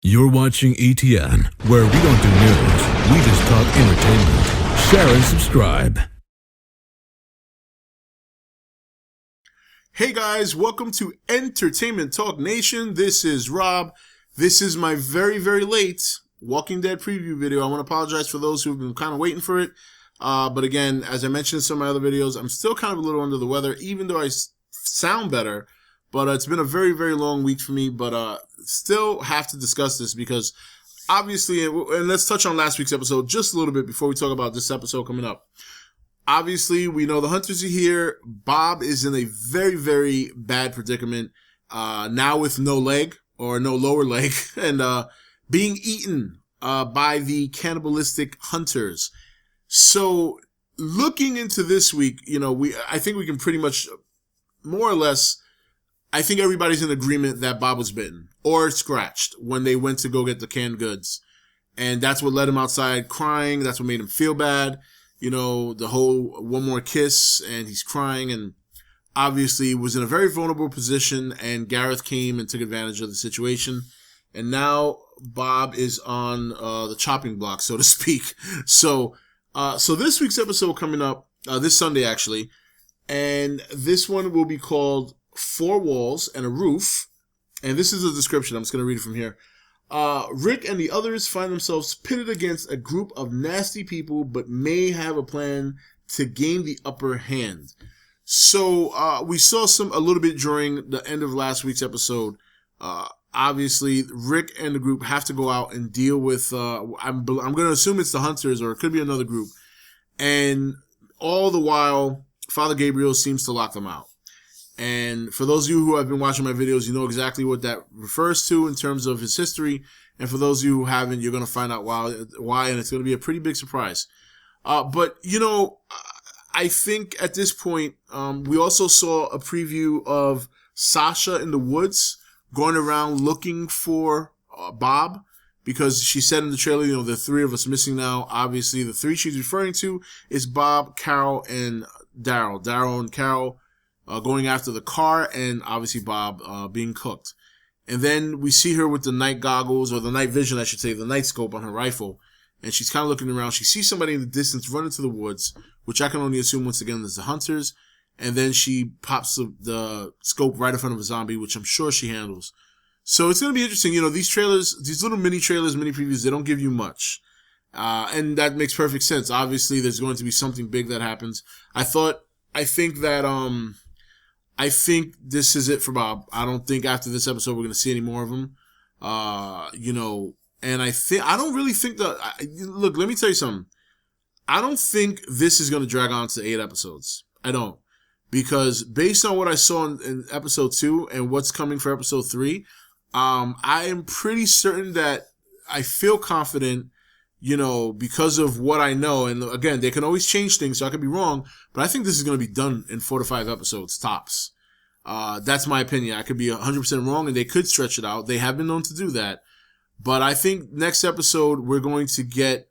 You're watching E.T.N, where we don't do news, we just talk entertainment. Share and subscribe. Hey guys, welcome to Entertainment Talk Nation. This is Rob. This is my very, very late Walking Dead preview video. I want to apologize for those who've been kind of waiting for it. But again, as I mentioned in some of my other videos, I'm still kind of a little under the weather, even though I sound better. But it's been a very, very long week for me, but still have to discuss this because obviously, and let's touch on last week's episode just a little bit before we talk about this episode coming up. Obviously, we know the hunters are here. Bob is in a very, very bad predicament, now with no leg or no lower leg and being eaten by the cannibalistic hunters. So looking into this week, I think we can pretty much more or less, I think everybody's in agreement that Bob was bitten or scratched when they went to go get the canned goods. And that's what led him outside crying. That's what made him feel bad. The whole one more kiss and he's crying and obviously was in a very vulnerable position, and Gareth came and took advantage of the situation. And now Bob is on the chopping block, so to speak. So this week's episode coming up this Sunday, actually. And this one will be called Four Walls and a Roof, and this is the description. I'm just going to read it from here. Rick and the others find themselves pitted against a group of nasty people, but may have a plan to gain the upper hand. So we saw a little bit during the end of last week's episode. Obviously, Rick and the group have to go out and deal with, I'm going to assume it's the hunters, or it could be another group. And all the while, Father Gabriel seems to lock them out. And for those of you who have been watching my videos, you know exactly what that refers to in terms of his history. And for those of you who haven't, you're going to find out why, and it's going to be a pretty big surprise. But I think at this point, we also saw a preview of Sasha in the woods going around looking for Bob, because she said in the trailer, there are three of us missing now. Obviously, the three she's referring to is Bob, Carol, and Daryl. Daryl and Carol going after the car, and obviously Bob being cooked. And then we see her with the night goggles, or the night vision, I should say, the night scope on her rifle. And she's kind of looking around. She sees somebody in the distance run into the woods, which I can only assume, once again, is the hunters. And then she pops the scope right in front of a zombie, which I'm sure she handles. So it's going to be interesting. These trailers, these little mini trailers, mini previews, they don't give you much. And that makes perfect sense. Obviously, there's going to be something big that happens. I think this is it for Bob. I don't think after this episode we're going to see any more of him. And I don't really think look, let me tell you something. I don't think this is going to drag on to 8 episodes. I don't. Because based on what I saw in episode 2 and what's coming for episode 3, I am pretty certain that I feel confident, because of what I know. And again, they can always change things, so I could be wrong, but I think this is going to be done in 4 to 5 episodes, tops. That's my opinion. I could be 100% wrong, and they could stretch it out. They have been known to do that. But I think next episode, we're going to get,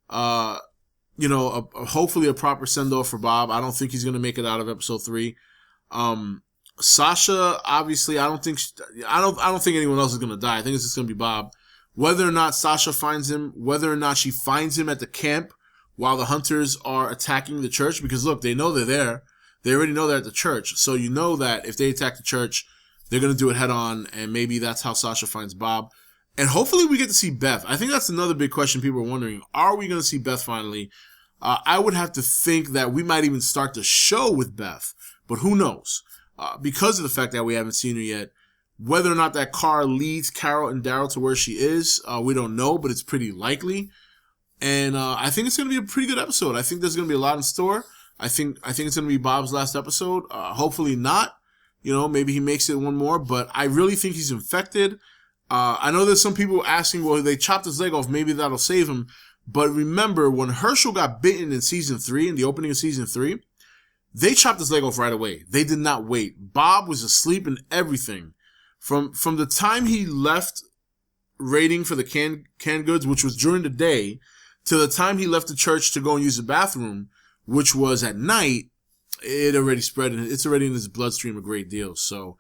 hopefully a proper send-off for Bob. I don't think he's going to make it out of episode 3. Sasha, obviously, I don't think anyone else is going to die. I think it's just going to be Bob. Whether or not Sasha finds him, whether or not she finds him at the camp while the hunters are attacking the church, because look, they know they're there. They already know they're at the church. So you know that if they attack the church, they're going to do it head on, and maybe that's how Sasha finds Bob. And hopefully we get to see Beth. I think that's another big question people are wondering. Are we going to see Beth finally? I would have to think that we might even start the show with Beth, but who knows? Because of the fact that we haven't seen her yet. Whether or not that car leads Carol and Daryl to where she is, we don't know, but it's pretty likely. And I think it's going to be a pretty good episode. I think there's going to be a lot in store. I think it's going to be Bob's last episode. Hopefully not. Maybe he makes it one more, but I really think he's infected. I know there's some people asking, well, they chopped his leg off, maybe that'll save him. But remember, when Herschel got bitten in season 3, in the opening of season 3, they chopped his leg off right away. They did not wait. Bob was asleep and everything. From the time he left raiding for the canned goods, which was during the day, to the time he left the church to go and use the bathroom, which was at night, it already spread, and it's already in his bloodstream a great deal. So,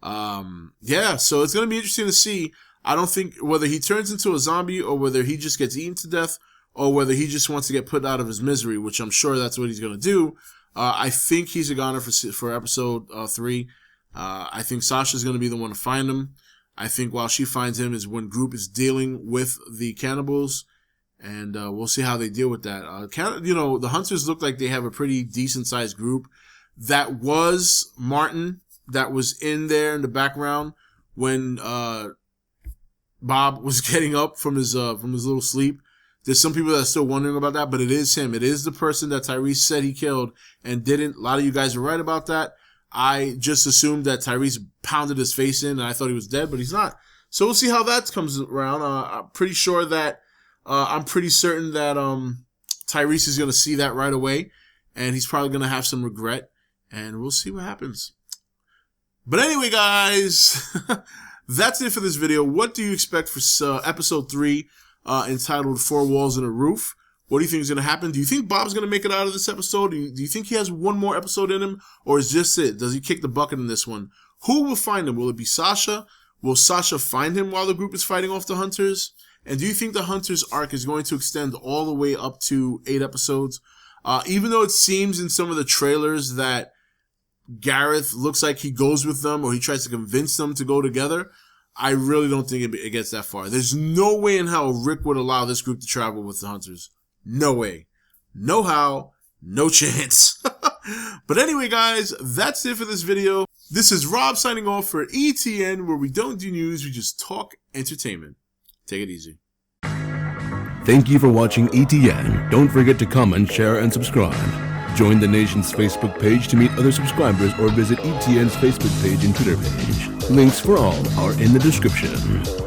so it's going to be interesting to see. I don't think whether he turns into a zombie or whether he just gets eaten to death or whether he just wants to get put out of his misery, which I'm sure that's what he's going to do. I think he's a goner for episode 3. I think Sasha's going to be the one to find him. I think while she finds him is when group is dealing with the cannibals, and we'll see how they deal with that. The hunters look like they have a pretty decent sized group. That was Martin that was in there in the background when Bob was getting up from his little sleep. There's some people that are still wondering about that, but it is him. It is the person that Tyrese said he killed and didn't. A lot of you guys are right about that. I just assumed that Tyrese pounded his face in, and I thought he was dead, but he's not. So we'll see how that comes around. I'm pretty certain that Tyrese is going to see that right away, and he's probably going to have some regret, and we'll see what happens. But anyway, guys, that's it for this video. What do you expect for episode 3? Entitled 4 Walls and a Roof. What do you think is going to happen? Do you think Bob's going to make it out of this episode? Do you think he has one more episode in him? Or is this it? Does he kick the bucket in this one? Who will find him? Will it be Sasha? Will Sasha find him while the group is fighting off the hunters? And do you think the hunters arc is going to extend all the way up to 8 episodes? Even though it seems in some of the trailers that Gareth looks like he goes with them or he tries to convince them to go together, I really don't think it gets that far. There's no way in how Rick would allow this group to travel with the hunters. No way. No how. No chance. But anyway, guys, that's it for this video. This is Rob signing off for E.T.N, where we don't do news, we just talk entertainment. Take it easy. Thank you for watching E.T.N. Don't forget to comment, share, and subscribe. Join the Nation's Facebook page to meet other subscribers or visit E.T.N's Facebook page and Twitter page. Links for all are in the description.